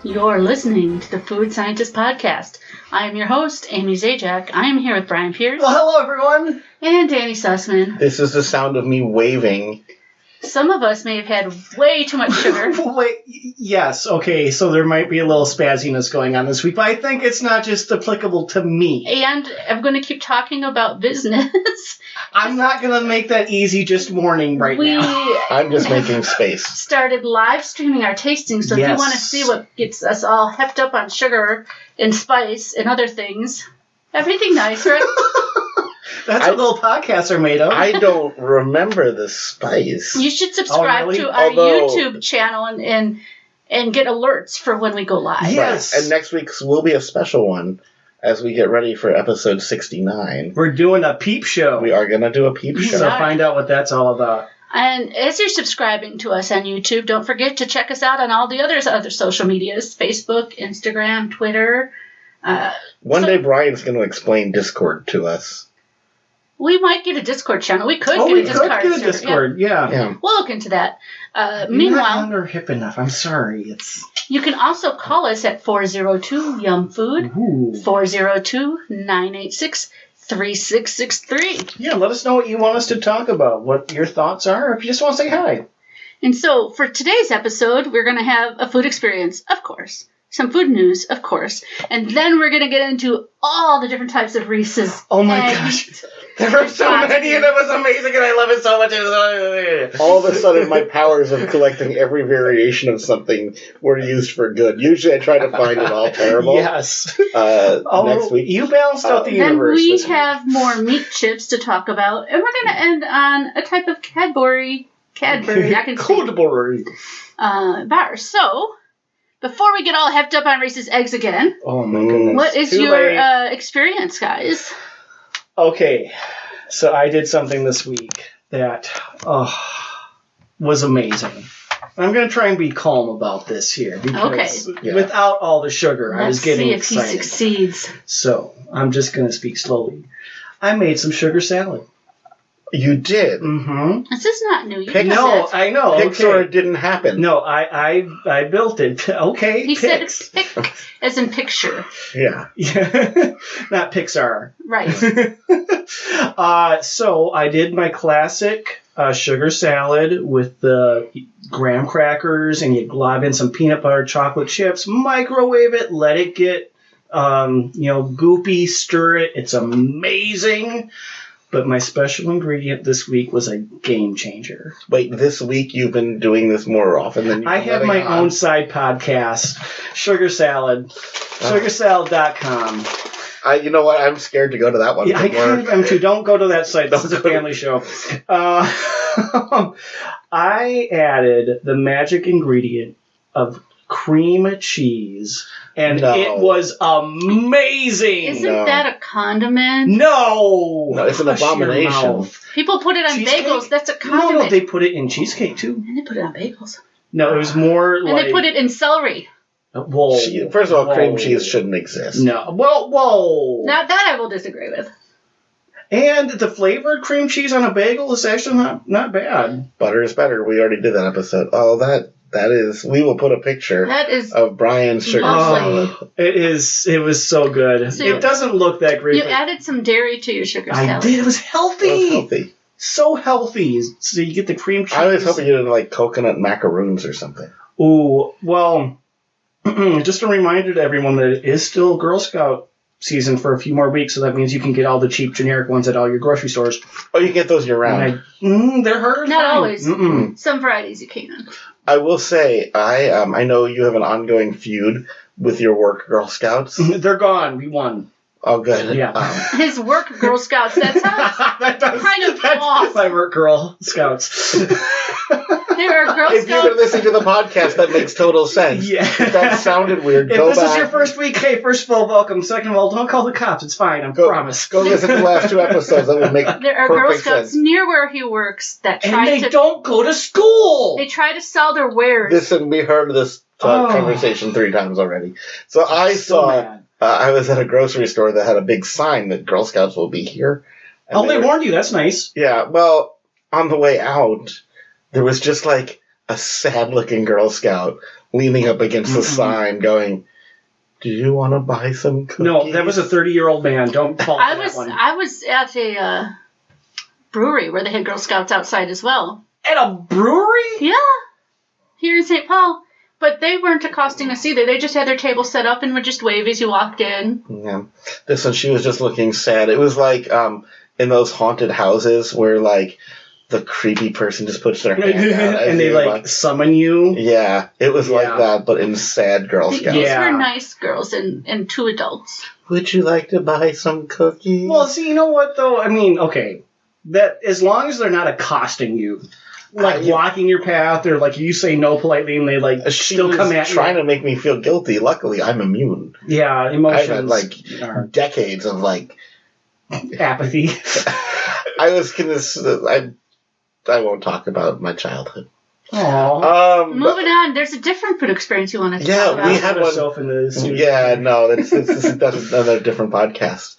You're listening to the Food Scientist Podcast. I am your host, Amy Zajac. I am here with Brian Pierce. Well, hello, everyone. And Danny Sussman. This is the sound of me waving. Some of us may have had way too much sugar. Wait, yes, okay, so there might be a little spazziness going on this week, but I think it's not just applicable to me. And I'm going to keep talking about business. I'm not going to make that easy just morning right now. I'm just making space. Started live streaming our tasting, so if you want to see what gets us all hepped up on sugar and spice and other things, everything nice, right? That's what little podcasts are made of. I don't remember the spice. You should subscribe to our YouTube channel and get alerts for when we go live. Yes. Right. And next week's will be a special one as we get ready for episode 69. We're doing a peep show. We are going to do a peep show. So find out what that's all about. And as you're subscribing to us on YouTube, don't forget to check us out on all the other social medias, Facebook, Instagram, Twitter. One day Brian's going to explain Discord to us. We might get a Discord channel. We could get a Discord. Yeah. We'll look into that. You're Meanwhile, not young or hip enough. I'm sorry. You can also call us at 402-YUM-FOOD, 402-986-3663. Yeah, let us know what you want us to talk about, what your thoughts are, if you just want to say hi. And so, for today's episode, we're going to have a food experience, of course. Some food news, of course. And then we're going to get into all the different types of Reese's. Oh my gosh. There are so many and it was amazing and I love it so much. All of a sudden my powers of collecting every variation of something were used for good. Usually I try to find it all terrible. Yes. Next week. You balanced out the universe. Then we have more meat chips to talk about. And we're going to end on a type of Cadbury, I can say. Cadbury. Bar. So, before we get all hepped up on Reese's eggs again, oh my goodness. What is your experience, guys? Okay, so I did something this week that was amazing. I'm going to try and be calm about this here because without all the sugar, I was getting excited. Let's see if he succeeds. So I'm just going to speak slowly. I made some sugar salad. You did? Mm-hmm. This is not new. I know. Pixar didn't happen. No, I built it. Okay, he said pic as in picture. Yeah. Not Pixar. Right. So I did my classic sugar salad with the graham crackers, and you glob in some peanut butter, chocolate chips, microwave it, let it get goopy, stir it. It's amazing. But my special ingredient this week was a game changer. Wait, this week you've been doing this more often than you've I have my own side podcast, Sugar Salad, sugarsalad.com. You know what? I'm scared to go to that one. Yeah, I kind of am too. Don't go to that site. This is a family show. I added the magic ingredient of cream cheese. And it was amazing. Isn't that a condiment? No, it's an abomination. People put it on bagels. That's a condiment. No, they put it in cheesecake too. And they put it on bagels. No, it was more like... And they put it in celery. Whoa. First of all, cream cheese shouldn't exist. No. Whoa. Now that I will disagree with. And the flavored cream cheese on a bagel is actually not bad. Butter is better. We already did that episode. Oh, that is... We will put a picture of Brian's sugar salad. It was so good. So it doesn't look that great. You added some dairy to your sugar salad. I did. It was healthy. So healthy. So you get the cream cheese. I was hoping you did like coconut macaroons or something. Ooh, well, just a reminder to everyone that it is still Girl Scout season for a few more weeks, so that means you can get all the cheap generic ones at all your grocery stores. Oh, you get those year round. They're hard. Not always. Some varieties you can. I will say, I know you have an ongoing feud with your work Girl Scouts. They're gone. We won. Oh, good. Yeah. His work Girl Scouts. That sounds kind of off. My work Girl Scouts. There are Girl Scouts. If you've been listening to the podcast, that makes total sense. Yeah. If that sounded weird, if go this back. Is your first week, hey, first of all, welcome. Second of all, don't call the cops. It's fine. I promise. Go listen to the last two episodes. That will make There are Girl Scouts sense. near where he works that try to... And they don't go to school! They try to sell their wares. Listen, we heard this conversation 3 times already. So I saw... I was at a grocery store that had a big sign that Girl Scouts will be here. They warned you. That's nice. Yeah, well, on the way out, there was just like a sad-looking Girl Scout leaning up against the sign going, "Do you want to buy some cookies?" No, that was a 30-year-old man. Don't fault I that one. was at a brewery where they had Girl Scouts outside as well. At a brewery? Yeah, here in St. Paul. But they weren't accosting us either. They just had their table set up and would just wave as you walked in. Yeah. This one, she was just looking sad. It was like in those haunted houses where, like, the creepy person just puts their hand out. And they, like, summon you. Yeah, it was like that, but in sad Girl Scouts. These were nice girls and 2 adults. Would you like to buy some cookies? Well, see, you know what, though? I mean, okay. That as long as they're not accosting you, like blocking your path, or like you say no politely and they like still come at you. Trying to make me feel guilty. Luckily, I'm immune. Yeah, emotions. I've had like decades of like apathy. I was gonna. I won't talk about my childhood. Aww. Moving on, there's a different food experience you want to talk about. Yeah, we had one. Yeah, no, that's another different podcast.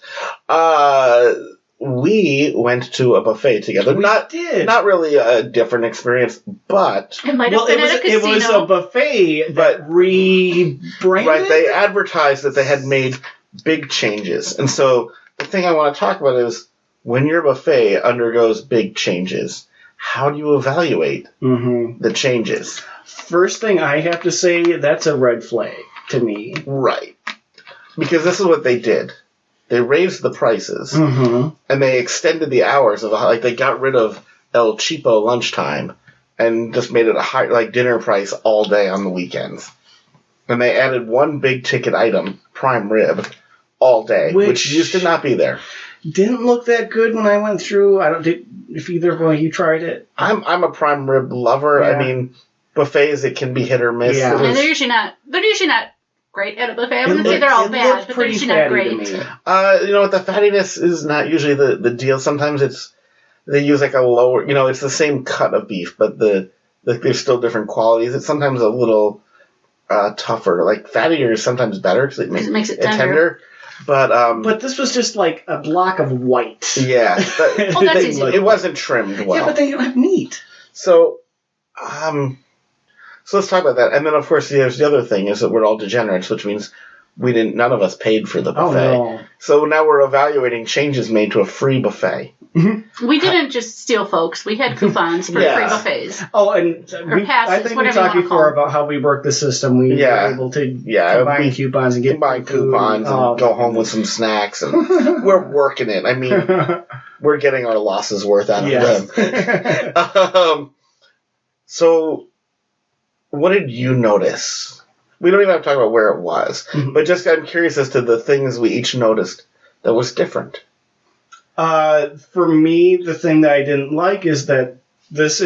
We went to a buffet together. We did. Not really a different experience, but it might have been at a casino. It was a buffet that rebranded. Right, they advertised that they had made big changes. And so the thing I want to talk about is when your buffet undergoes big changes, how do you evaluate the changes? First thing I have to say, that's a red flag to me. Right. Because this is what they did. They raised the prices, and they extended the hours of they got rid of El Cheapo lunchtime and just made it a high dinner price all day on the weekends. And they added one big ticket item, prime rib, all day, which used to not be there. Didn't look that good when I went through. If either of you tried it. I'm a prime rib lover. Yeah. I mean, buffets, it can be hit or miss. Yeah. And they're usually not great at a buffet. I wouldn't say they're all bad, but they're usually not great. You know what? The fattiness is not usually the deal. Sometimes they use like a lower. It's the same cut of beef, but there's still different qualities. It's sometimes a little tougher. Like fattier is sometimes better because it makes it tender. But this was just like a block of white. Yeah, that's easy. It wasn't trimmed well. Yeah, but they don't have meat. So let's talk about that. And then, of course, there's the other thing is that we're all degenerates, which means none of us paid for the buffet. Oh, no. So now we're evaluating changes made to a free buffet. We didn't just steal, folks. We had coupons for free buffets. Oh, and passes, I think we talked before about how we work the system. We were able to combine coupons and get coupons and go home with some snacks. And we're working it. I mean, we're getting our losses worth out of them. So what did you notice? We don't even have to talk about where it was. But just I'm curious as to the things we each noticed that was different. For me, the thing that I didn't like is that this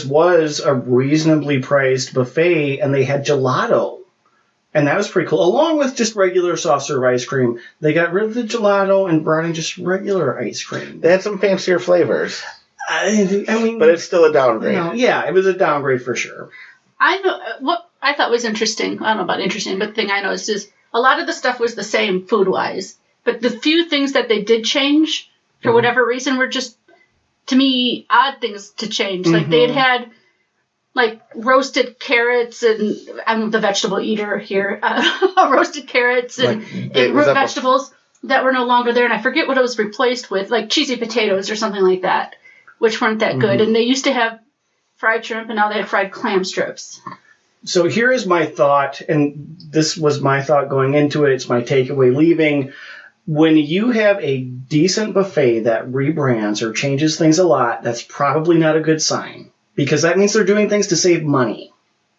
was a reasonably priced buffet, and they had gelato. And that was pretty cool. Along with just regular soft serve ice cream. They got rid of the gelato and brought in just regular ice cream. They had some fancier flavors. I mean... But it's still a downgrade. Yeah, it was a downgrade for sure. I know what I thought was interesting. I don't know about interesting, but the thing I noticed is a lot of the stuff was the same food-wise. But the few things that they did change, for whatever reason, were just, to me, odd things to change. Like, they had like, roasted carrots and, I'm the vegetable eater here, roasted carrots and root vegetables that were no longer there. And I forget what it was replaced with, like cheesy potatoes or something like that, which weren't that good. And they used to have fried shrimp, and now they have fried clam strips. So here is my thought, and this was my thought going into it. It's my takeaway leaving. When you have a decent buffet that rebrands or changes things a lot, that's probably not a good sign. Because that means they're doing things to save money.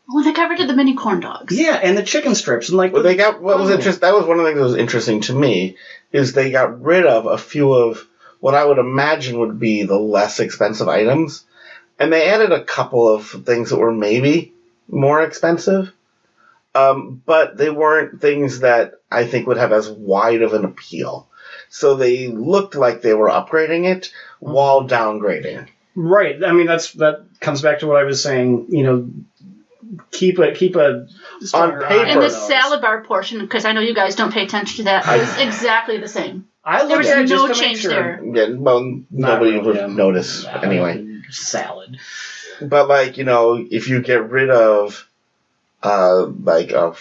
Well, they got rid of the mini corn dogs. Yeah, and the chicken strips. And like, they got what was interesting. That was one of the things that was interesting to me, is they got rid of a few of what I would imagine would be the less expensive items. And they added a couple of things that were maybe more expensive. But they weren't things that I think would have as wide of an appeal. So they looked like they were upgrading it while downgrading. Right. I mean, that comes back to what I was saying. Keep a on paper. And the salad bar portion, because I know you guys don't pay attention to that, was exactly the same. There was no change there. Yeah, well, nobody would notice anyway. Salad. But like, if you get rid of the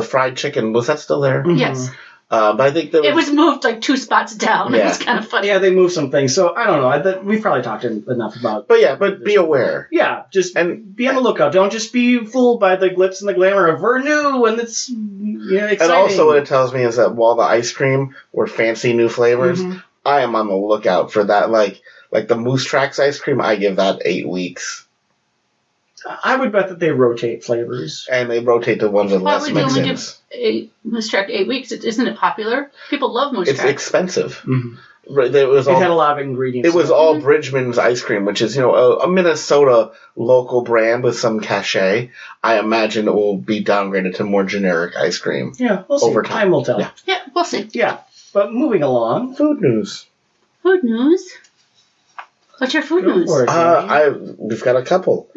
fried chicken, was that still there? Mm-hmm. Yes. But I think it was moved like 2 spots down. Yeah. It was kind of funny. Yeah, they moved some things. So I don't know. We've probably talked enough about. But be aware. Yeah, just be on the lookout. Don't just be fooled by the glitz and the glamour of we're new and it's exciting. And also, what it tells me is that while the ice cream were fancy new flavors, I am on the lookout for that. Like the Moose Tracks ice cream, I give that 8 weeks. I would bet that they rotate flavors. And they rotate the ones with Why less would you only give mix-ins. Moose Track 8 weeks? Isn't it popular? People love Moose It's Track. expensive. Mm-hmm. Right, It had a lot of ingredients. It was all Bridgman's ice cream, which is a Minnesota local brand with some cachet. I imagine it will be downgraded to more generic ice cream. Yeah, we'll see. Over time. Will tell. Yeah, we'll see. Yeah, but moving along. Food news. Food news? What's your food news? For it, We've got a couple.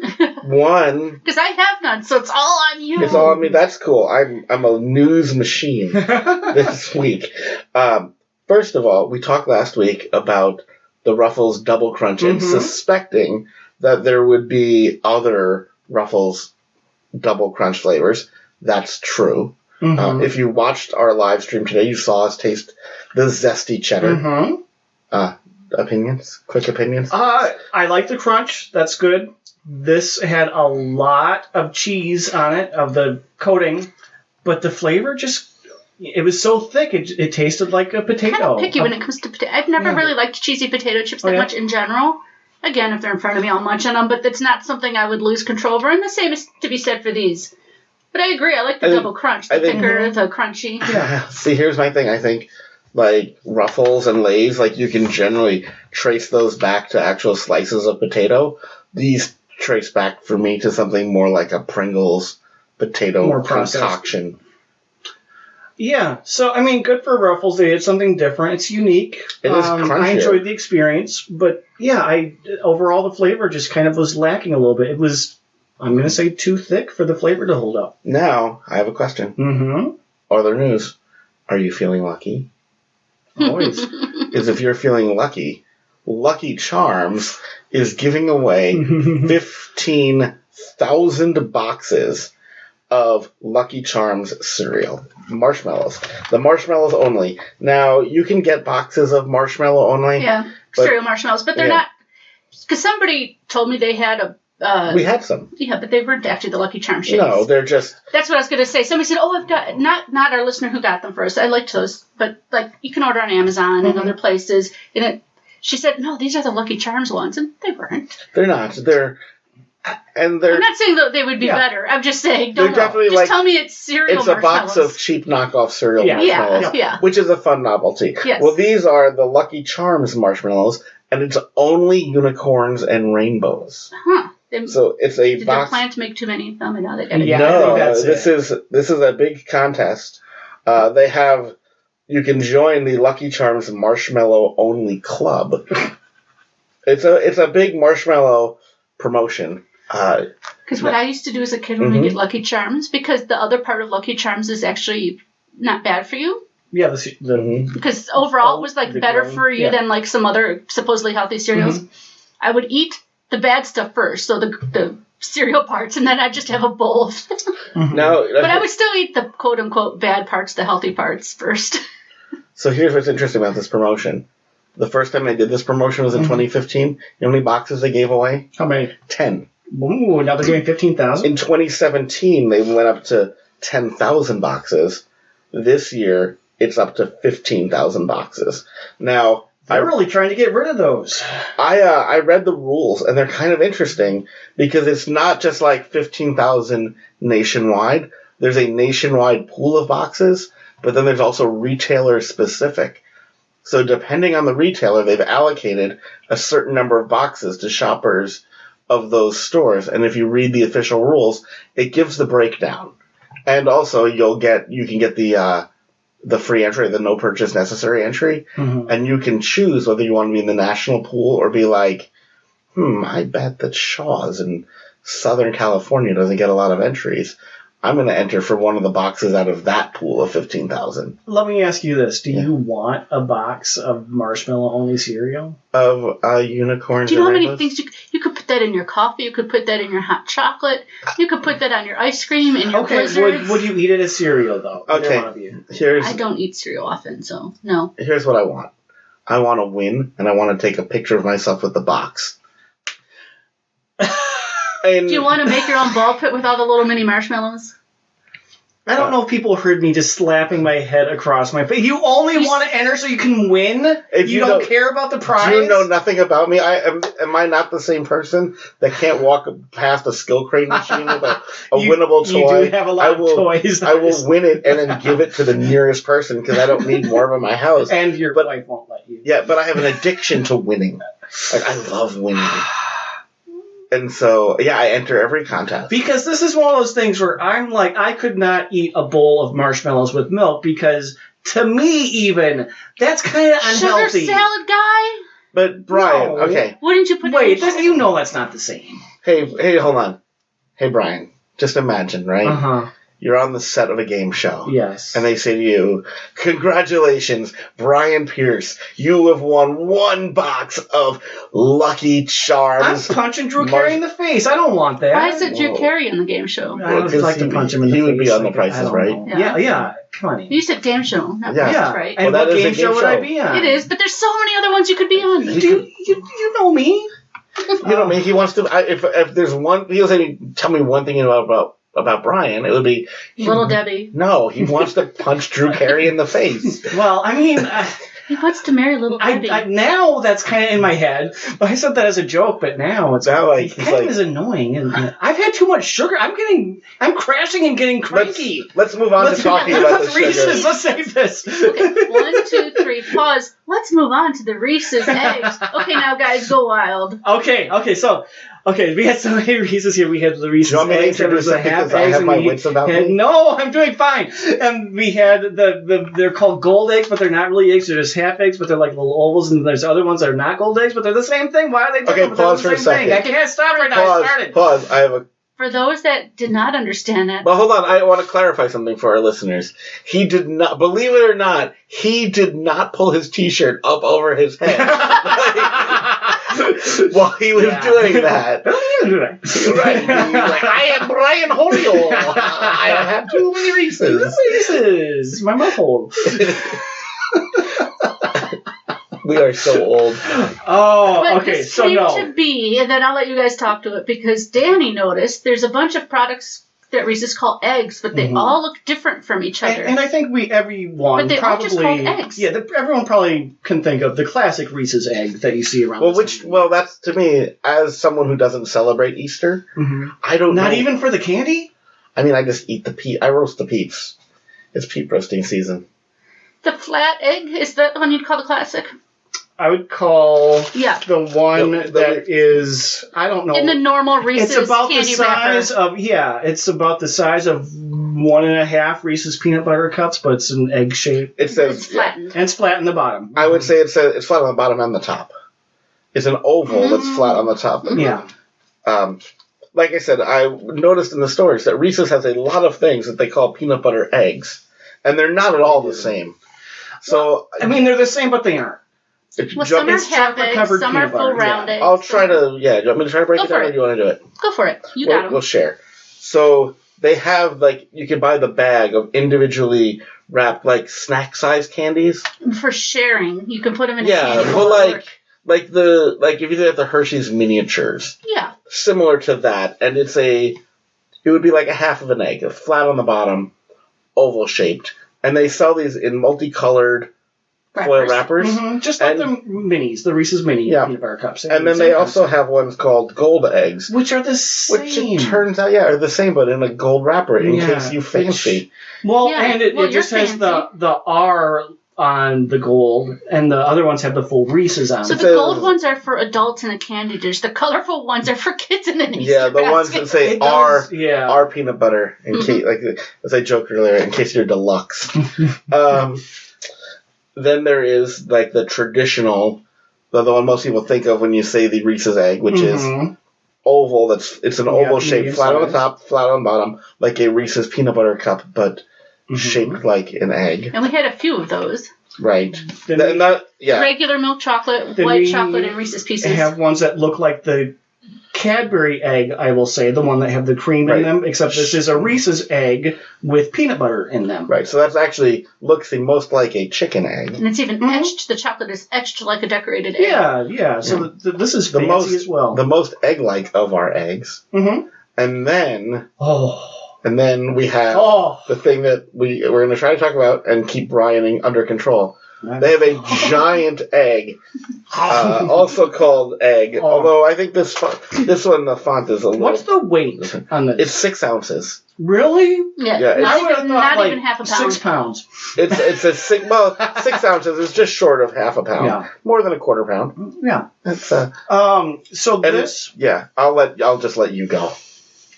One. Because I have none, so it's all on you. It's all on me. That's cool. I'm a news machine this week. First of all, we talked last week about the Ruffles Double Crunch and suspecting that there would be other Ruffles Double Crunch flavors. That's true. Mm-hmm. If you watched our live stream today, you saw us taste the zesty cheddar. Mm-hmm. Quick opinions? I like the crunch. That's good. This had a lot of cheese on it, of the coating, but the flavor it was so thick, it tasted like a potato. I'm kind of picky when it comes to potato. I've never really liked cheesy potato chips that much in general. Again, if they're in front of me, I'll munch on them, but it's not something I would lose control over, and the same is to be said for these. But I agree, I like the double crunch, the thicker, the crunchy. Yeah. See, here's my thing. I think like Ruffles and Lay's, like you can generally trace those back to actual slices of potato. These trace back for me to something more like a Pringles potato concoction. Yeah, so I mean, good for Ruffles. They did something different. It's unique. It is crunchier. I enjoyed the experience, but yeah, overall the flavor just kind of was lacking a little bit. It was, I'm going to say, too thick for the flavor to hold up. Now, I have a question. Mm-hmm. Other news. Are you feeling lucky? Always. Because if you're feeling lucky, Lucky Charms is giving away 15,000 boxes of Lucky Charms cereal. Marshmallows. The marshmallows only. Now, you can get boxes of marshmallow only. Yeah, cereal marshmallows, but they're not... Because somebody told me they had a... we had some. Yeah, but they weren't actually the Lucky Charms shapes. No, they're just... That's what I was going to say. Somebody said, I've got... Not our listener who got them first. I liked those. But, you can order on Amazon and other places. And she said, no, these are the Lucky Charms ones. And they weren't. They're not. I'm not saying that they would be better. I'm just saying, they're definitely just tell me it's cereal It's a box of cheap knockoff cereal marshmallows. Yeah. Which is a fun novelty. Yes. Well, these are the Lucky Charms marshmallows, and it's only unicorns and rainbows. Huh. So it's a Did box. they plan to make too many of them? And now they got to No, this is a big contest. They have... You can join the Lucky Charms Marshmallow Only Club. It's a big marshmallow promotion. Because what I used to do as a kid when we get Lucky Charms, because the other part of Lucky Charms is actually not bad for you. Yeah, because overall it was better for you than some other supposedly healthy cereals. I would eat the bad stuff first, so the cereal parts, and then I'd just have a bowl of No, but I would still eat the quote unquote bad parts, the healthy parts first. So here's what's interesting about this promotion. The first time they did this promotion was in 2015. You know how many boxes they gave away? How many? 10. Ooh, now they're doing 15,000? In 2017, they went up to 10,000 boxes. This year, it's up to 15,000 boxes. Now, they're really trying to get rid of those. I read the rules, and they're kind of interesting because it's not just 15,000 nationwide. There's a nationwide pool of boxes, but then there's also retailer-specific. So depending on the retailer, they've allocated a certain number of boxes to shoppers of those stores. And if you read the official rules, it gives the breakdown. And also you can get the free entry, the no purchase necessary entry, and you can choose whether you want to be in the national pool or be I bet that Shaw's in Southern California doesn't get a lot of entries. I'm going to enter for one of the boxes out of that pool of 15,000. Let me ask you this. Do you want a box of marshmallow-only cereal? Of unicorns. Do you know how many things you could put that in your coffee. You could put that in your hot chocolate. You could put that on your ice cream and your Okay, blizzards. would you eat it as cereal, though? Okay, One of you. I don't eat cereal often, so no. Here's what I want. I want to win, and I want to take a picture of myself with the box. And Do you want to make your own ball pit with all the little mini marshmallows? I don't know if people heard me just slapping my head across my face. You only want to enter so you can win? If you don't care about the prize? Do you know nothing about me? Am I not the same person that can't walk past a skill crane machine with a winnable toy? You do have a lot of toys. I will win it and then give it to the nearest person because I don't need more of it in my house. And your wife won't let you. Yeah, but I have an addiction to winning. Like, I love winning. And so, yeah, I enter every contest. Because this is one of those things where I'm like, I could not eat a bowl of marshmallows with milk because, to me even, that's kind of unhealthy. Sugar salad guy? But, Brian, No. okay. Wouldn't you put Wait, you know that's not the same. Hey, hold on. Hey, Brian, just imagine, right? Uh-huh. You're on the set of a game show. Yes. And they say to you, congratulations, Brian Pierce. You have won 1 box of Lucky Charms. I'm punching Drew Carey in the face. I don't want that. Why is it Drew Carey on the game show? I would like to punch him in the face. He would be on The Price is Right. Yeah. Come on. You said game show, not Yeah. Price is Right. And Well, what that is a game show would show. I be on? It is, but there's so many other ones you could be on. You know me. You know, I mean, he wants to. If there's one, he'll say, tell me one thing about Brian. It would be Little Debbie. No, he wants to punch Drew Carey in the face. Well, I mean, He wants to marry Little Debbie. now that's kind of in my head. But I said that as a joke, but now it's Now, like, kind of is annoying. And I've had too much sugar. I'm crashing and getting cranky. Let's move on to talking about the Reese's. sugar. Let's save this. Okay, 1, 2, 3, pause. Let's move on to the Reese's eggs. Okay, now guys, go wild. Okay, so we had so many Reese's here. We had the Reese's Do you want me to eggs. There was introduce the it half because I eggs. have and my we wits about had, me? no, I'm doing fine. And we had they're called gold eggs, but they're not really eggs. They're just half eggs, but they're like little ovals. And there's other ones that are not gold eggs, but they're the same thing. Why are they different? Okay, But they're pause the for a same thing. second. I can't stop right now. I started. Pause. I have a. For those that did not understand that, Well, hold on. I want to clarify something for our listeners. He did not, believe it or not, he did not pull his T-shirt up over his head while he was doing that. Right. He was like, I am Brian Holio. I have too many Reese's. Reese's. My mouth hole. We are so old. Oh, but okay. this So came no. to be, and then I'll let you guys talk to it, because Danny noticed there's a bunch of products that Reese's call eggs, but they all look different from each other. And I think everyone But they all probably just called eggs. Yeah, everyone probably can think of the classic Reese's egg that you see around. Well, that's to me, as someone who doesn't celebrate Easter, I don't know. Not even for the candy? I mean, I just eat the peep. I roast the peeps. It's peep roasting season. The flat egg, is that the one you'd call the classic? I would call the one The- that is, I don't know. In the normal Reese's it's about the candy size wrapper. it's about the size of 1.5 Reese's peanut butter cups, but it's an egg shape. It says It's flattened. And it's flat in the bottom. I would say it's flat on the bottom and the top. It's an oval that's flat on the top. Yeah. Like I said, I noticed in the stores that Reese's has a lot of things that they call peanut butter eggs, and they're not at all the same. So I mean, they're the same, but they aren't. Well, some are It's half chocolate eggs, covered some are peanut full butter, round yeah. eggs. I'll try to. Yeah, do you want me to try to break Go it down, for or it. do you want to do it? Go for it. You got them. We'll share. So they have you can buy the bag of individually wrapped snack size candies. For sharing. You can put them in a Yeah, candy well, bowl. if you look at the Hershey's miniatures, Yeah. similar to that, and it would be like a half of an egg, flat on the bottom, oval shaped, and they sell these in multicolored foil wrappers. Just like the minis, the Reese's mini peanut butter cups. And then they also have ones called gold eggs, which are the same. which it turns out, are the same, but in a gold wrapper in case you fancy. Well, Yeah, and it just has the R on the gold, and the other ones have the full Reese's on So it. the gold ones are for adults in a candy dish. The colorful ones are for kids in an Easter Yeah, the ones that say R peanut butter, in case, as I joked earlier, in case you're deluxe. Then there is the traditional, the one most people think of when you say the Reese's egg, which is oval. It's an oval shape, flat on the top, flat on the bottom, like a Reese's peanut butter cup, but shaped like an egg. And we had a few of those. Right. Regular milk chocolate, white chocolate, and Reese's Pieces. They have ones that look like the Cadbury egg, I will say, the one that have the cream in them, except this is a Reese's egg with peanut butter in them. Right, so that's actually looks the most like a chicken egg. And it's even etched, the chocolate is etched like a decorated egg. Yeah. So this is fancy as well. The most egg-like of our eggs. Mm-hmm. And then... Oh... And then we have the thing that we're going to try to talk about and keep Brianing under control. They have a giant egg, also called egg. Although I think this one, the font is a little... What's the weight on this? It's 6 ounces. Really? Yeah, I would have thought not even half a pound. 6 pounds. It's a 6 ounces is just short of half a pound. Yeah. More than a quarter pound. Yeah. It's so this... Yeah, I'll just let you go.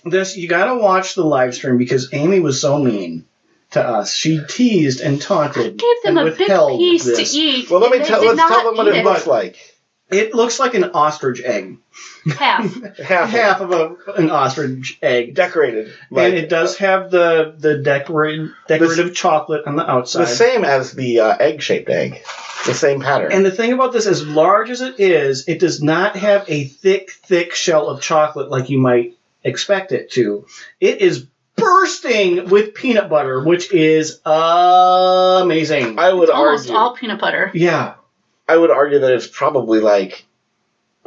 This, you gotta watch the live stream because Amy was so mean to us. She teased and taunted. I gave them a big piece to eat. Well, let's tell them what it looks like. It looks like an ostrich egg. Half of an ostrich egg. Decorated. And it does have the decorative chocolate on the outside. The same as the egg-shaped egg. The same pattern. And the thing about this, as large as it is, it does not have a thick shell of chocolate like you might expect it to. It is bursting with peanut butter, which is amazing. I would argue almost all peanut butter. Yeah. I would argue that it's probably like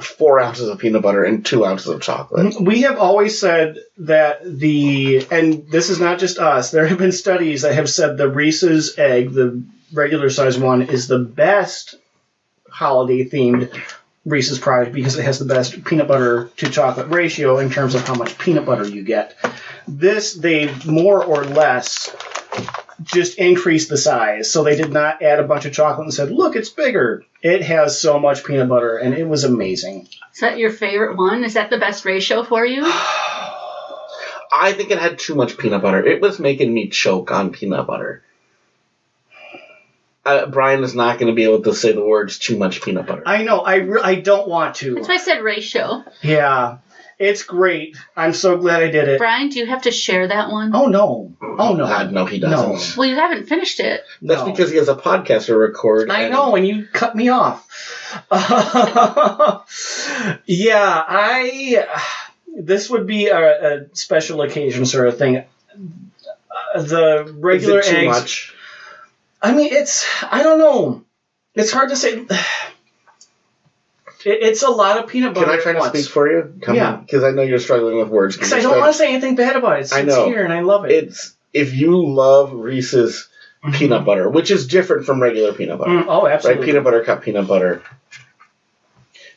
4 ounces of peanut butter and 2 ounces of chocolate. We have always said that and this is not just us, there have been studies that have said the Reese's egg, the regular size one, is the best holiday themed Reese's product because it has the best peanut butter to chocolate ratio in terms of how much peanut butter you get. This, they more or less just increased the size. So they did not add a bunch of chocolate and said, look, it's bigger. It has so much peanut butter, and it was amazing. Is that your favorite one? Is that the best ratio for you? I think it had too much peanut butter. It was making me choke on peanut butter. Brian is not going to be able to say the words too much peanut butter. I know. I don't want to. That's why I said ratio. Yeah. It's great. I'm so glad I did it. Brian, do you have to share that one? Oh, no. God, no, he doesn't. No. Well, you haven't finished it. That's because he has a podcast to record. I know, and you cut me off. This would be a special occasion sort of thing. The regular eggs. Is it too eggs, much? I mean, I don't know. It's hard to say. It's a lot of peanut butter. Can I try to speak for you? Yeah. Because I know you're struggling with words. Because I don't want to say anything bad about it. It's here, and I love it. If you love Reese's peanut butter, which is different from regular peanut butter. Oh, absolutely. Right? Peanut butter cup peanut butter.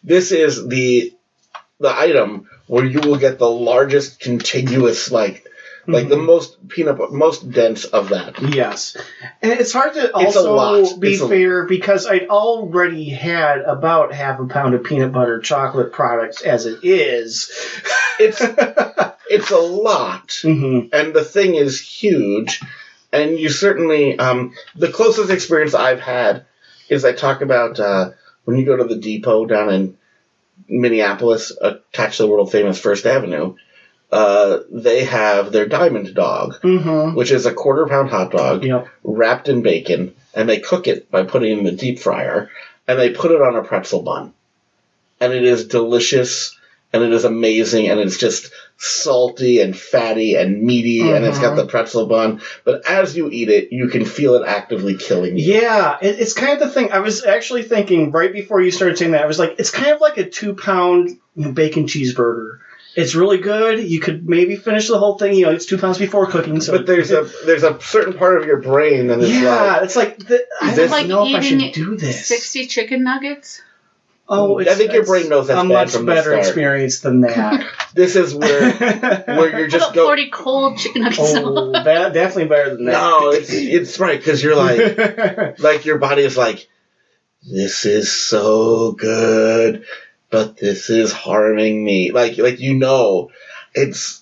This is the item where you will get the largest contiguous, like the most dense of that. Yes. And it's hard to also be fair because I'd already had about half a pound of peanut butter chocolate products as it is. It's a lot. Mm-hmm. And the thing is huge. And you certainly, the closest experience I've had is I talk about when you go to the depot down in Minneapolis, attached to the world famous First Avenue, they have their Diamond Dog, which is a quarter-pound hot dog wrapped in bacon, and they cook it by putting it in the deep fryer, and they put it on a pretzel bun. And it is delicious, and it is amazing, and it's just salty and fatty and meaty, and it's got the pretzel bun. But as you eat it, you can feel it actively killing you. Yeah, it's kind of the thing. I was actually thinking, right before you started saying that, I was like, it's kind of like a 2-pound bacon cheeseburger. It's really good. You could maybe finish the whole thing. It's 2 pounds before cooking. So, but there's a certain part of your brain that is it's like I don't know if I should do this. 60 chicken nuggets. Oh, I think your brain knows that's a bad much from the better start. Experience than that. This is where you're just about 40 cold chicken nuggets. Oh, definitely better than that. No, it's right because you're like your body is like, this is so good. But this is harming me. Like it's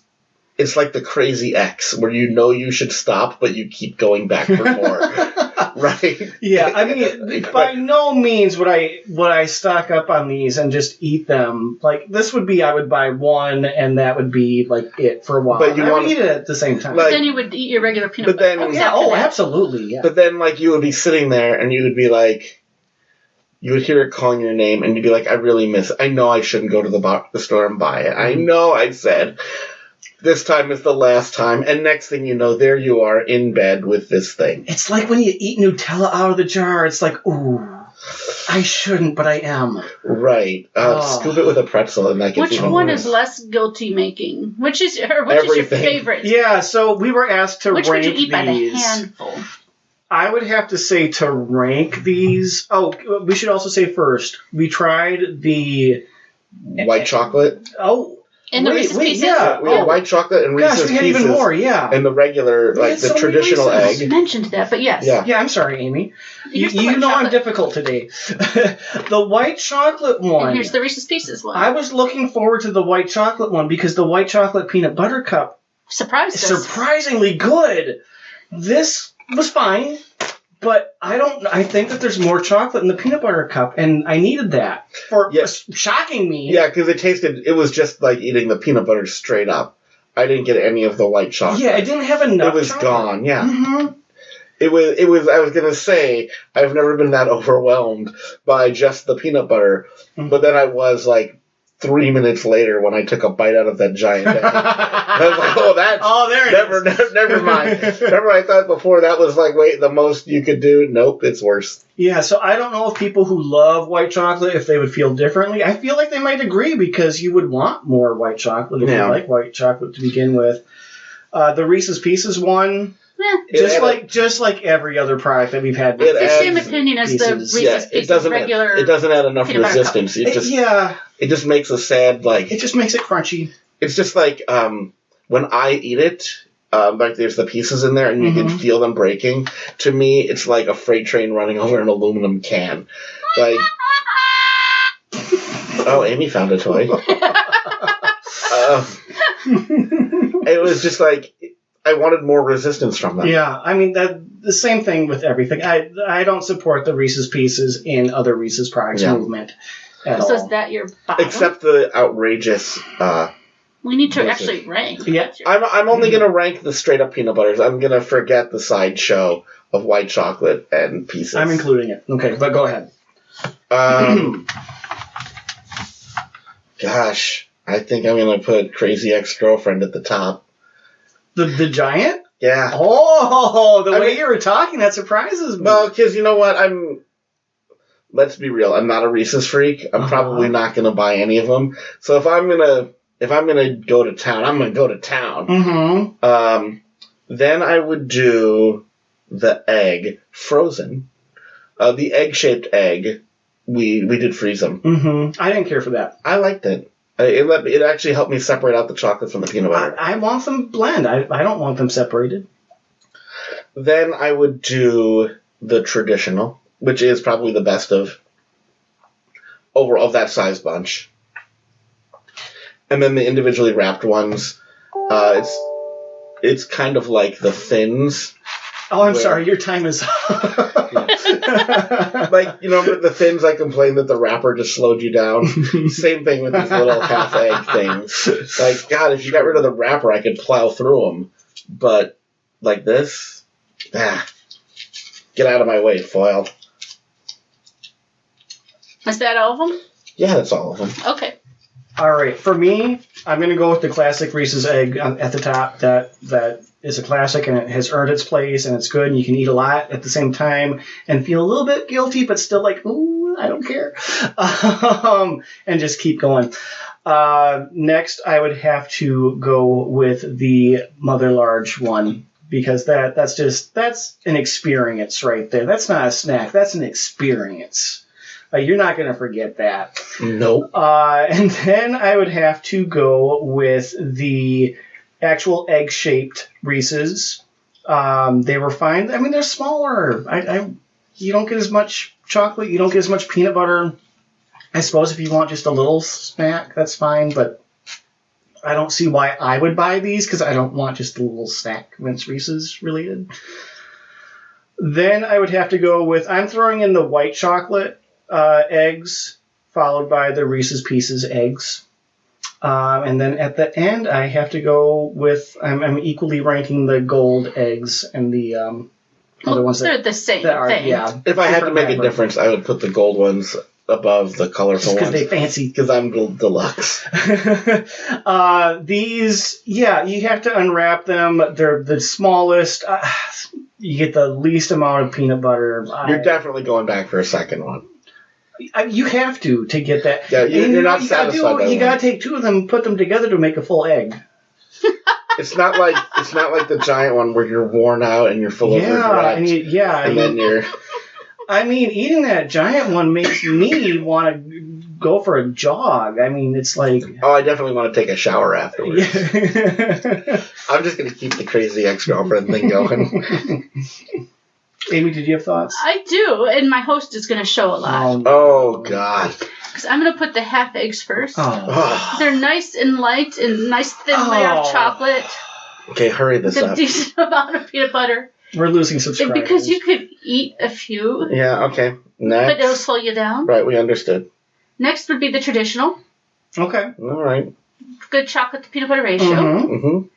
like the crazy X where you should stop, but you keep going back for more. Right? Yeah, I mean, by no means would I stock up on these and just eat them. Like this would be, I would buy one, and that would be like it for a while. But I would eat it at the same time. But then you would eat your regular peanut butter. Absolutely. Yeah. But then, you would be sitting there, and you would be like, you would hear it calling your name, and you'd be like, I really miss it. I know I shouldn't go to the store and buy it. I know I said, this time is the last time. And next thing you know, there you are in bed with this thing. It's like when you eat Nutella out of the jar. It's like, ooh, I shouldn't, but I am. Right. Scoop it with a pretzel, and that gets Which even one worse. is less guilty making? Which is your Everything. favorite? Yeah, so we were asked to Which rank would you eat by the these. handful? I would have to say to rank these. Oh, we should also say first, we tried the White chocolate? Oh, And the Reese's Pieces? yeah. We had white chocolate and Reese's Gosh, we had Pieces. even more, yeah. And the regular, We like had the so many traditional Reese's. I egg. mentioned that, but yes. Yeah. Yeah, I'm sorry, Amy. Here's the You white know I'm chocolate. difficult today. The white chocolate one. And here's the Reese's Pieces one. I was looking forward to the white chocolate one because the white chocolate peanut butter cup Surprised is us. surprisingly good. This was fine, but I think that there's more chocolate in the peanut butter cup, and I needed that for shocking me. Yeah, because it was just like eating the peanut butter straight up. I didn't get any of the white chocolate. Yeah, it didn't have enough. It was chocolate. gone, yeah. Mm-hmm. It was, I was going to say, I've never been that overwhelmed by just the peanut butter, but then I was like 3 minutes later when I took a bite out of that giant egg. I was like, there it is. Never mind. Remember I thought before that was like, wait, the most you could do? Nope, it's worse. Yeah, so I don't know if people who love white chocolate, if they would feel differently. I feel like they might agree because you would want more white chocolate if you like white chocolate to begin with. The Reese's Pieces one, just like every other product that we've had. It's the same opinion as the Reese's Pieces regular. It doesn't add enough peanut butter resistance. cup. It just makes a sad, like... It just makes it crunchy. It's just like when I eat it, like there's the pieces in there and you can feel them breaking. To me, it's like a freight train running over an aluminum can. Like... Oh, Amy found a toy. It was just like... I wanted more resistance from them. Yeah, I mean, the same thing with everything. I don't support the Reese's Pieces in other Reese's products movement at all. So is that your bottom? Except the outrageous... we need to actually rank. Yeah. I'm only going to rank the straight-up peanut butters. I'm going to forget the sideshow of white chocolate and Pieces. I'm including it. Okay, but go ahead. Gosh, I think I'm going to put Crazy Ex-Girlfriend at the top. The giant? Yeah. Oh, the way you were talking, that surprises me. Well, because you know what? Let's be real. I'm not a Reese's freak. I'm probably not going to buy any of them. So if I'm gonna go to town, I'm gonna go to town. Mm-hmm. Then I would do the egg frozen. The egg-shaped egg. We did freeze them. Mm-hmm. I didn't care for that. I liked it. It actually helped me separate out the chocolate from the peanut butter. I want them blend. I don't want them separated. Then I would do the traditional, which is probably the best of that size bunch. And then the individually wrapped ones, it's kind of like the Thins. Oh, I'm sorry, your time is up. Like, the Thins, I complained that the wrapper just slowed you down. Same thing with these little half egg things. Like, God, if you got rid of the wrapper, I could plow through them. But like this, get out of my way, foil. Is that all of them? Yeah, that's all of them. Okay. All right, for me, I'm going to go with the classic Reese's egg at the top. That is a classic, and it has earned its place, and it's good, and you can eat a lot at the same time and feel a little bit guilty, but still like, ooh, I don't care, and just keep going. Next, I would have to go with the Mother Large one, because that's an experience right there. That's not a snack. That's an experience. You're not going to forget that. Nope. And then I would have to go with the actual egg-shaped Reese's. They were fine. I mean, they're smaller. You don't get as much chocolate. You don't get as much peanut butter. I suppose if you want just a little snack, that's fine. But I don't see why I would buy these, because I don't want just a little snack when it's Reese's related. Then I would have to go with, I'm throwing in the white chocolate eggs, followed by the Reese's Pieces eggs. And then at the end, I have to go with, I'm equally ranking the gold eggs and the Other ones they're the same that are, thing. yeah. If I had to make a wrapper. difference, I would put the gold ones above the colorful Because ones. they fancy. Because I'm the deluxe. These, yeah, you have to unwrap them. They're the smallest. You get the least amount of peanut butter. You're definitely going back for a second one. You have to get that. Yeah, you're not you gotta satisfied by You one. gotta take two of them, put them together to make a full egg. It's not like the giant one where you're worn out and you're full of regret. And then you're. I mean, eating that giant one makes me want to go for a jog. I mean, it's like. Oh, I definitely want to take a shower afterwards. Yeah. I'm just going to keep the crazy ex-girlfriend thing going. Amy, did you have thoughts? I do, and my host is going to show a lot. Oh, God. Because I'm going to put the half eggs first. Oh. They're nice and light and nice thin layer of chocolate. Okay, hurry this with a up. decent amount of peanut butter. We're losing subscribers. And because you could eat a few, Yeah, okay. Next. but it'll slow you down. Right, we understood. Next would be the traditional. Okay. All right. Good chocolate to peanut butter ratio. Mm-hmm. Mm-hmm.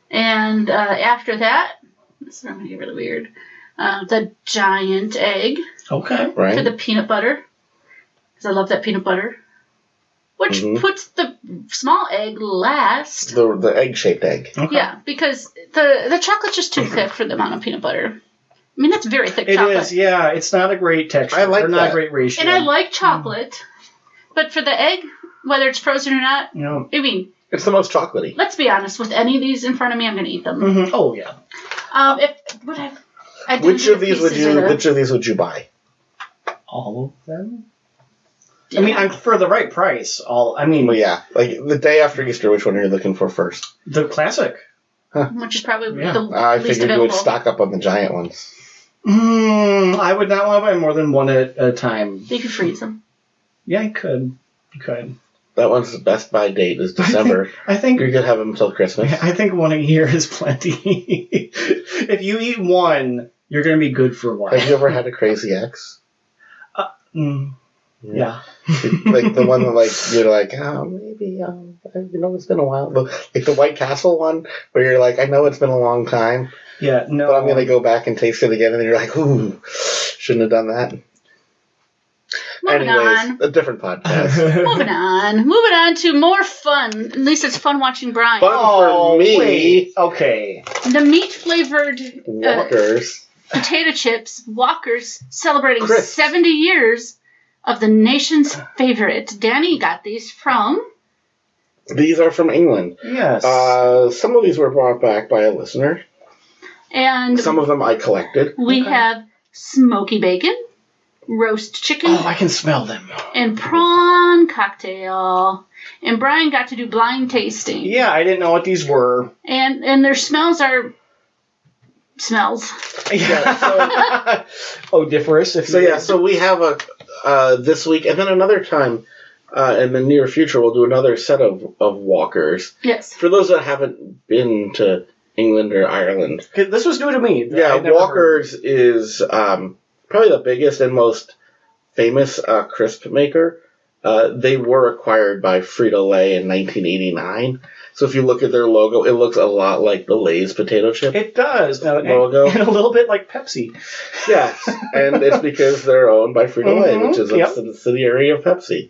And after that, this is going to get really weird, the giant egg Okay. Right. for the peanut butter. Because I love that peanut butter. Which puts the small egg last. The egg-shaped egg. Okay. Yeah, because the chocolate's just too thick for the amount of peanut butter. I mean, that's very thick It chocolate. is, yeah. It's not a great texture. I like or not that. a great ratio. And I like chocolate. But for the egg, whether it's frozen or not, You know. I mean, It's the most chocolatey. let's be honest. With any of these in front of me, I'm going to eat them. Mhm. Oh yeah. I didn't Which eat of these would you buy? All of them. I mean, for the right price. Well, yeah. Like the day after Easter, which one are you looking for first? The classic. Which is probably Yeah. the I least figured you would available. stock up on the giant ones. I would not want to buy more than one at a time. You could freeze them. Yeah, you could. You could. That one's Best Buy date is December. I think. You could have them until Christmas. I think one a year is plenty. If you eat one, you're going to be good for a while. Have you ever had a Crazy Ex? Yeah. Like the one that like you're like, oh, maybe it's been a while. Like the White Castle one where you're like, I know it's been a long time, Yeah. No. but I'm gonna go back and taste it again, and then you're like, ooh, shouldn't have done that. Moving on. A different podcast. Moving on to more fun. At least it's fun watching Brian. Fun for me. Wait. Okay. The meat-flavored Walkers. potato chips, Walkers, celebrating Crisp. 70 years of the nation's favorite. Danny got these from... These are from England. Yes. Some of these were brought back by a listener. And Some of them I collected. we have smoky bacon, roast chicken, Oh, I can smell them. and prawn cocktail. And Brian got to do blind tasting. Yeah, I didn't know what these were. And their smells are... Smells. Yeah. Odiferous. So we have a this week, and then another time in the near future, we'll do another set of Walkers. Yes. For those that haven't been to England or Ireland. This was new to me. Yeah, I'd never Walkers is probably the biggest and most famous crisp maker. They were acquired by Frito-Lay in 1989. So if you look at their logo, it looks a lot like the Lay's potato chip. It does. Logo. And a little bit like Pepsi. Yes, and it's because they're owned by Frito-Lay, which is a Yep. subsidiary of Pepsi.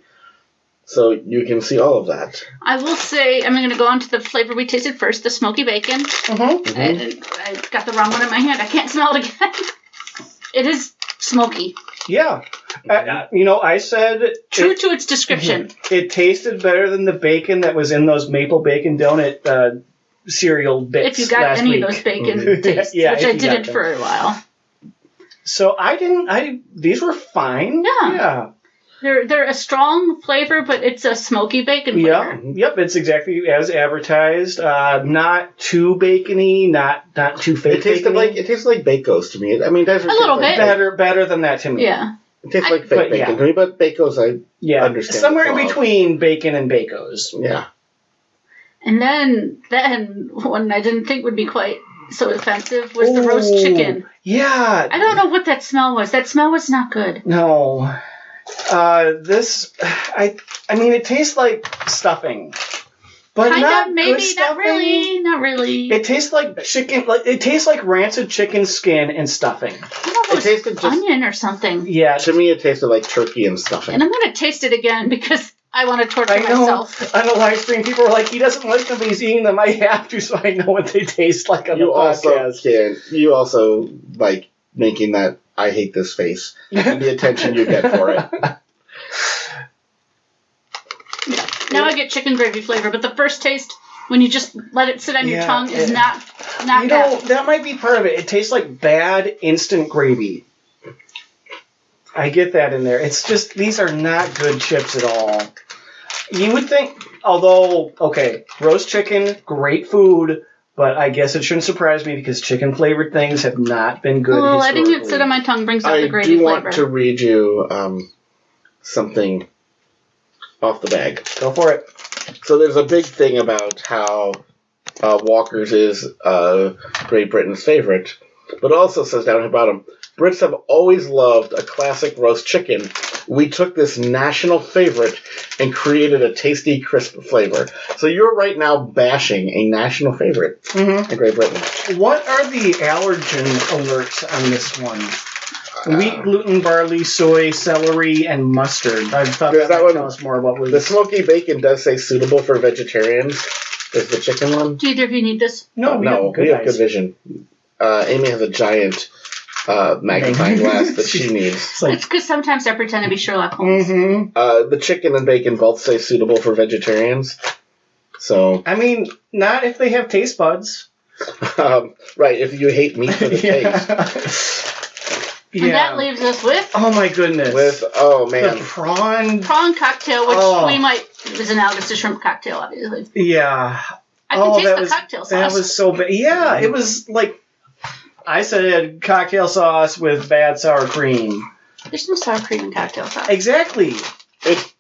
So you can see all of that. I will say, I'm going to go on to the flavor we tasted first, the smoky bacon. I got the wrong one in my hand. I can't smell it again. It is smoky. Yeah. I said... True to its description. It tasted better than the bacon that was in those maple bacon donut cereal bits If you got last any week. of those bacon tastes, Yeah, which if I you got didn't them. for a while. So these were fine. Yeah. They're a strong flavor, but it's a smoky bacon flavor. Yeah. Yep. It's exactly as advertised. Not too bacony, not too fake. It tasted like Bacos to me. I mean, that's A little bit. better than that to me. Yeah. It tastes like fake bacon to me, but Bacos I understand. Somewhere in the between bacon and Bacos. Yeah. And then one I didn't think would be quite so offensive was the roast chicken. Yeah. I don't know what that smell was. That smell was not good. No. I mean, it tastes like stuffing. But kind not of, maybe, good stuffing. not really. It tastes like chicken. It tastes like rancid chicken skin and stuffing. It tasted just onion or something. Yeah. To me, it tasted like turkey and stuffing. And I'm going to taste it again because I want to torture myself. On the live stream, people were like, he doesn't like them, but he's eating them. I have to, so I know what they taste like on the podcast. You also like making that I hate this face. And the attention you get for it. Yeah. Now I get chicken gravy flavor, but the first taste, when you just let it sit on your tongue, is not you know, that might be part of it. It tastes like bad instant gravy. I get that in there. It's just, these are not good chips at all. You would think, although, okay, roast chicken, great food, but I guess it shouldn't surprise me because chicken-flavored things have not been good well, historically. letting it sit on my tongue brings out the gravy I do flavor. want to read you something off the bag. Go for it. So there's a big thing about how Walkers is Great Britain's favorite, but it also says down at the bottom, Brits have always loved a classic roast chicken. We took this national favorite and created a tasty, crisp flavor. So you're right now bashing a national favorite in Great Britain. What are the allergen alerts on this one? Wheat, gluten, barley, soy, celery, and mustard. I thought that might tell us more about what the smoky bacon does say suitable for vegetarians. Is the chicken one? Do either of you need this? No, we have good vision. Amy has a giant magnifying glass that she needs. It's because sometimes I pretend to be Sherlock Holmes. The chicken and bacon both say suitable for vegetarians. So I mean, not if they have taste buds. Right, if you hate meat for the taste. And that leaves us with... Oh, my goodness. The prawn cocktail, which we might... is analogous to shrimp cocktail, obviously. Yeah. I can taste the cocktail sauce. That was so bad. Yeah, it was like... I said cocktail sauce with bad sour cream. There's no sour cream in cocktail sauce. Exactly.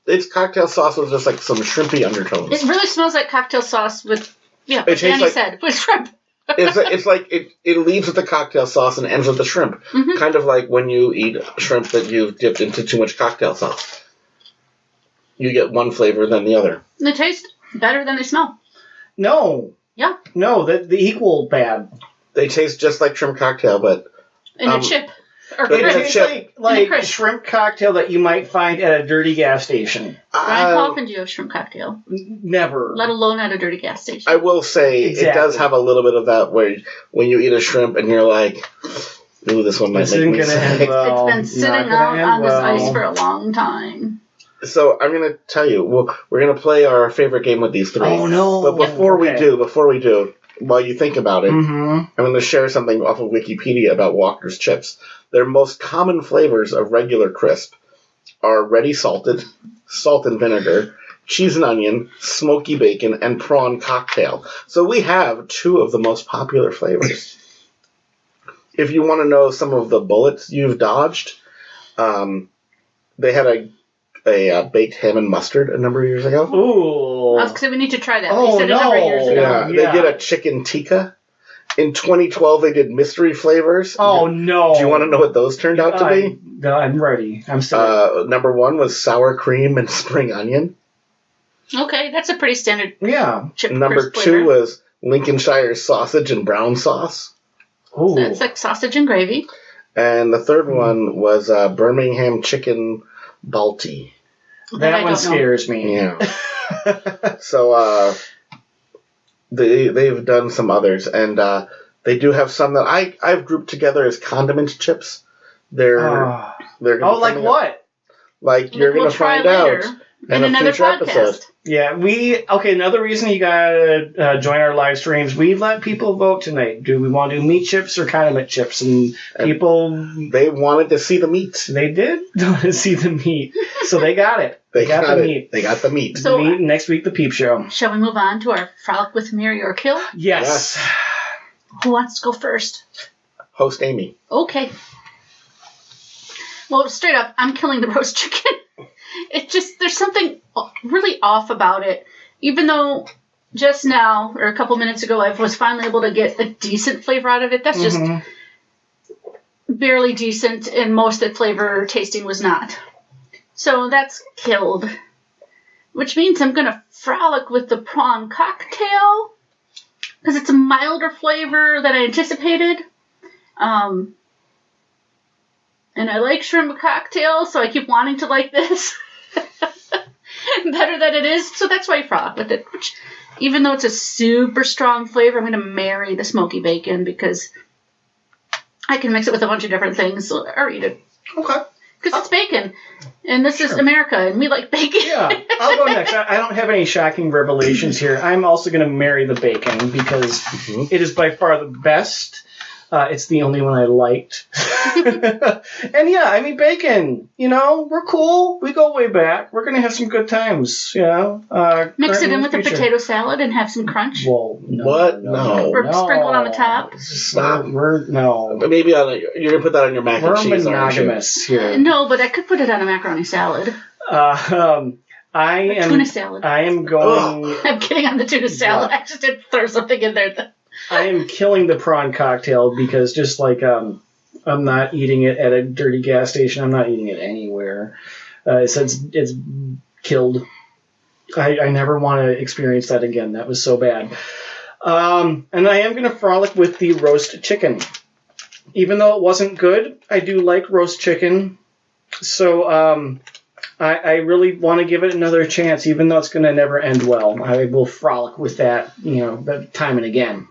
It's cocktail sauce with just like some shrimpy undertones. It really smells like cocktail sauce with... Yeah, what Danny said, with shrimp. It's like it leaves with the cocktail sauce and ends with the shrimp. Kind of like when you eat shrimp that you've dipped into too much cocktail sauce. You get one flavor than the other. They taste better than they smell. No. Yeah. No, the equal bad. They taste just like shrimp cocktail, but... In a chip. Or it tastes like shrimp cocktail that you might find at a dirty gas station. Ryan, how often do you have shrimp cocktail? Never. Let alone at a dirty gas station. I will say it does have a little bit of that where when you eat a shrimp and you're like, ooh, this one might make me sick. Well. It's been sitting out on this ice for a long time. So I'm going to tell you, we're going to play our favorite game with these three. Oh, no. But before we do, while you think about it, I'm going to share something off of Wikipedia about Walker's chips. Their most common flavors of regular crisp are ready salted, salt and vinegar, cheese and onion, smoky bacon, and prawn cocktail. So we have two of the most popular flavors. If you want to know some of the bullets you've dodged, they had a baked ham and mustard a number of years ago. Ooh. I was going to say we need to try that. We said a number of years ago. Yeah, they did a chicken tikka. In 2012, they did mystery flavors. Oh, no. Do you want to know what those turned out to be? No, I'm ready. I'm still ready. Number one was sour cream and spring onion. Okay, that's a pretty standard chip Number two was Lincolnshire sausage and brown sauce. Ooh. So that's like sausage and gravy. And the third one was Birmingham chicken balti. That one scares me. Yeah. So... They've done some others, and they do have some that I've grouped together as condiment chips. They're like what? Like you're going to find out in another future episode. Yeah, another reason you gotta join our live streams. We let people vote tonight. Do we want to do meat chips or condiment chips? And people, they wanted to see the meat. They did want to see the meat, so they got it. They got the meat. They got the meat. So the meat next week, the peep show. Shall we move on to our frolic with Mary or Kill? Yes. Who wants to go first? Host Amy. Okay. Well, straight up, I'm killing the roast chicken. There's something really off about it. Even though just now, or a couple minutes ago, I was finally able to get a decent flavor out of it. That's just barely decent, and most of the flavor tasting was not. So that's killed. which means I'm going to frolic with the Prawn Cocktail because it's a milder flavor than I anticipated. And I like shrimp cocktail, so I keep wanting to like this better than it is. So that's why I frolic with it. Which, even though it's a super strong flavor, I'm going to marry the smoky bacon because I can mix it with a bunch of different things or eat it. Okay. Because it's bacon. And this is America, and we like bacon. Yeah, I'll go next. I don't have any shocking revelations here. I'm also going to marry the bacon because it is by far the best. It's the only one I liked. And yeah, I mean, bacon, we're cool. We go way back. We're going to have some good times, Mix it in with a potato salad and have some crunch. Well, no. What? No. Or sprinkled on the top. Stop. No. Maybe you're going to put that on your mac and cheese, We're monogamous here. No, but I could put it on a macaroni salad. Tuna salad. I am going... I'm kidding on the tuna salad. I just did throw something in there. I am killing the prawn cocktail because just like I'm not eating it at a dirty gas station. I'm not eating it anywhere. It says it's killed. I never want to experience that again. That was so bad. And I am going to frolic with the roast chicken. Even though it wasn't good, I do like roast chicken. So I really want to give it another chance, even though it's going to never end well. I will frolic with that, time and again.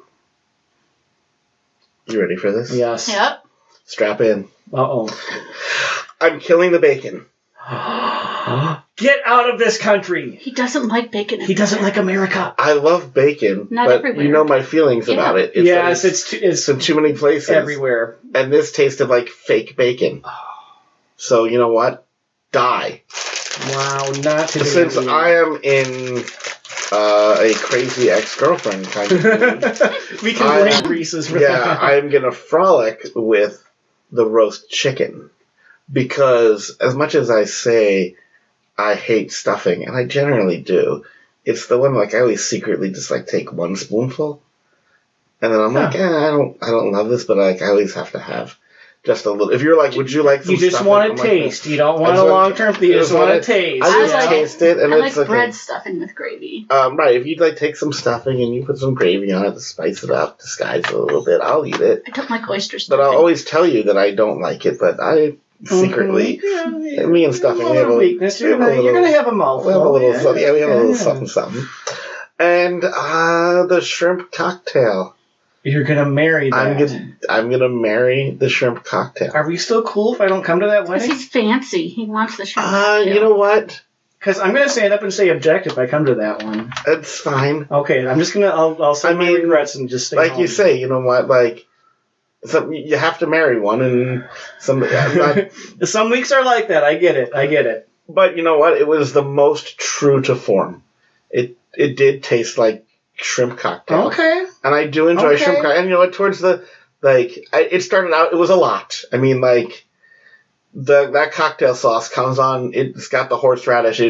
You ready for this? Yes. Yep. Strap in. Uh-oh. I'm killing the bacon. Get out of this country. He doesn't like bacon. He doesn't like America. I love bacon, Not but everywhere. you know my feelings about it. It's in too many places. Everywhere. And this tasted like fake bacon. So you know what? Die. Wow, not today. Since I am in a crazy ex-girlfriend kind of mood, we can blame Reese's for that. I'm going to frolic with the roast chicken. Because as much as I say I hate stuffing, and I generally do, it's the one I always secretly just take one spoonful. And then I'm I don't love this, but I always have to have just a little. If you're would you like some You just stuffing? want to taste. You don't want a long-term. You just want to taste. I just taste it. And I it's like bread stuffing with gravy. Right. If you'd take some stuffing and you put some gravy on it to spice it up, disguise it a little bit, I'll eat it. I don't like oyster stuffing. But I'll always tell you that I don't like it, but I secretly, me and stuffing, we have a weakness. You're going to have a mouthful. We have a little something. And the shrimp cocktail. You're going to marry that. I'm gonna marry the shrimp cocktail. Are we still cool if I don't come to that wedding? Because he's fancy. He wants the shrimp cocktail. You know what? Because I'm going to stand up and say object if I come to that one. It's fine. Okay, I'm just going to, I'll say my regrets and just stay home. You say, you know what, you have to marry one, and some weeks are like that. I get it. But you know what? It was the most true to form. It did taste like shrimp cocktail. Okay. And I do enjoy shrimp cocktail. And you know what? Towards the it started out. It was a lot. I mean, that cocktail sauce comes on. It's got the horseradish.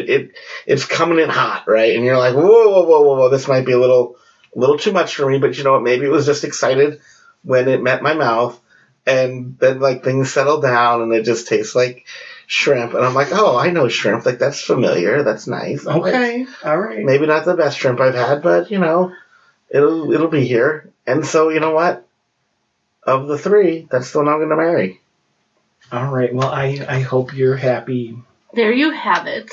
It's coming in hot, right? And you're like, whoa! This might be a little too much for me. But you know what? Maybe it was just excited when it met my mouth, and then things settle down, and it just tastes like shrimp. And I'm like, oh, I know shrimp. That's familiar. That's nice. Okay, all right. Maybe not the best shrimp I've had, but it'll be here. And so you know what? Of the three, that's the one I'm going to marry. All right. Well, I hope you're happy. There you have it.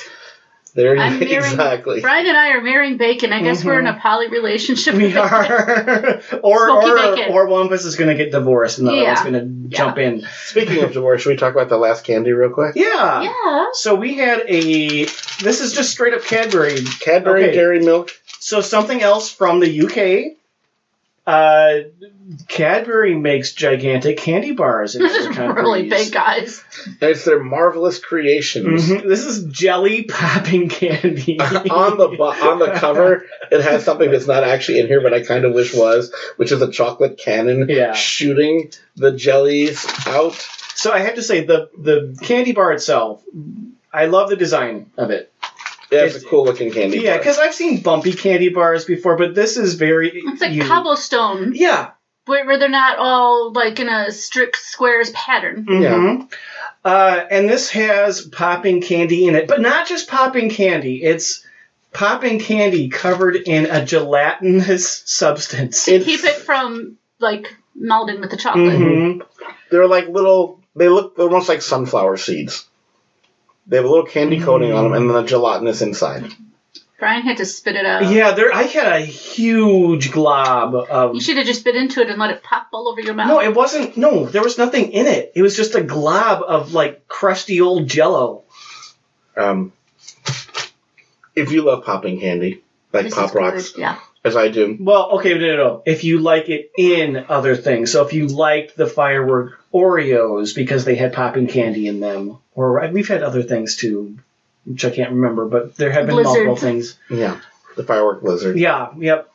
Exactly. Brian and I are marrying bacon. I guess we're in a poly relationship. We are. or one of us is going to get divorced and the other one's going to jump in. Speaking of divorce, should we talk about the last candy real quick? Yeah. So we had this is just straight up Cadbury. Cadbury Dairy Milk. So something else from the UK. Cadbury makes gigantic candy bars in This is really big, guys. It's their marvelous creations. Mm-hmm. This is jelly popping candy. on the cover, it has something that's not actually in here, but I kind of wish was, which is a chocolate cannon shooting the jellies out. So I have to say, the candy bar itself, I love the design of it. Yeah, it's a cool looking candy bar. Yeah, because I've seen bumpy candy bars before, but this is very It's like cobblestone. Yeah. Where they're not all in a strict squares pattern. Mm-hmm. Yeah. And this has popping candy in it, but not just popping candy. It's popping candy covered in a gelatinous substance. To keep it from, like, melding with the chocolate. Mm-hmm. They're like little, they look almost like sunflower seeds. They have a little candy coating on them and then a gelatinous inside. Brian had to spit it out. Yeah, I had a huge glob of... You should have just bit into it and let it pop all over your mouth. No, it wasn't... No, there was nothing in it. It was just a glob of, like, crusty old Jell-O. If you love popping candy, like This Pop is Rocks, good, yeah. as I do. Well, okay, no. If you like it in other things. So if you liked the firework Oreos because they had popping candy in them, or we've had other things too, which I can't remember, but there have been multiple things. Yeah, the firework blizzard. Yeah, yep.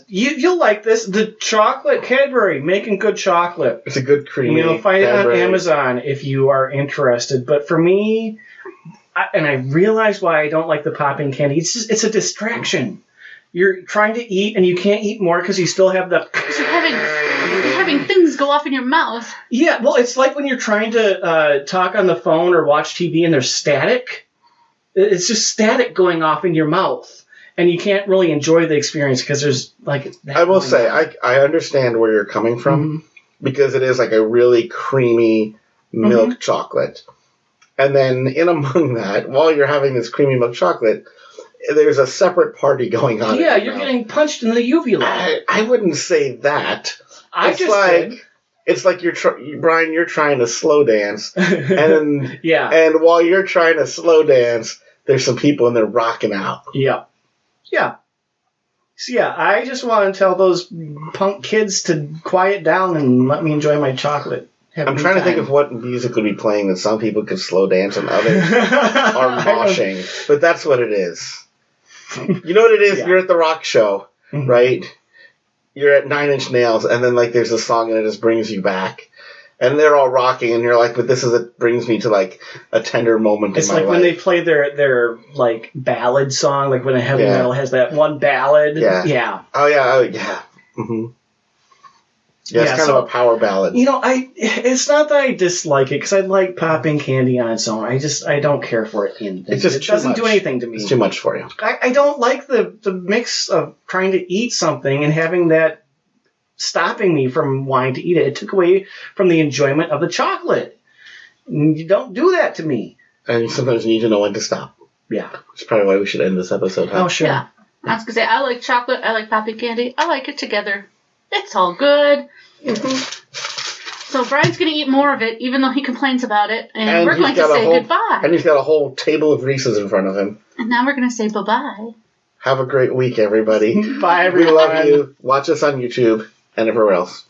You'll like this. The chocolate Cadbury, making good chocolate. It's a good creamy. Find Cadbury. it on Amazon if you are interested. But for me, I realize why I don't like the popping candy. It's a distraction. You're trying to eat and you can't eat more because you still have the... You're having things go off in your mouth. Yeah, well, it's like when you're trying to talk on the phone or watch TV and there's static. It's just static going off in your mouth. And you can't really enjoy the experience because there's like... I will say, I understand where you're coming from because it is like a really creamy milk chocolate. And then in among that, while you're having this creamy milk chocolate, there's a separate party going on. Yeah, you're getting punched in the uvula. I wouldn't say that. Did. It's like Brian, you're trying to slow dance, and yeah, and while you're trying to slow dance, there's some people and they're rocking out. Yeah. So yeah, I just want to tell those punk kids to quiet down and let me enjoy my chocolate. I'm trying to think of what music would be playing that some people could slow dance and others are moshing, but that's what it is. You know what it is? Yeah. You're at the rock show, right? You're at Nine Inch Nails, and then like there's a song and it just brings you back, and they're all rocking, and you're like, "But brings me to like a tender moment in my life." It's like when they play their like ballad song, like when a heavy metal has that one ballad. Yeah. Oh yeah. Mm-hmm. Yeah, it's kind of a power ballad. It's not that I dislike it because I like popping candy on its own. I don't care for it in things. It doesn't do anything to me. It's too much for you. I don't like the mix of trying to eat something and having that stopping me from wanting to eat it. It took away from the enjoyment of the chocolate. You don't do that to me. And sometimes you need to know when to stop. Yeah. Which is probably why we should end this episode. Huh? Oh, sure. Yeah. I was going to say, I like chocolate. I like popping candy. I like it together. It's all good. So Brian's going to eat more of it, even though he complains about it. And we're going to say goodbye. And he's got a whole table of Reese's in front of him. And now we're going to say bye-bye. Have a great week, everybody. Bye, everyone. We love you. Watch us on YouTube and everywhere else.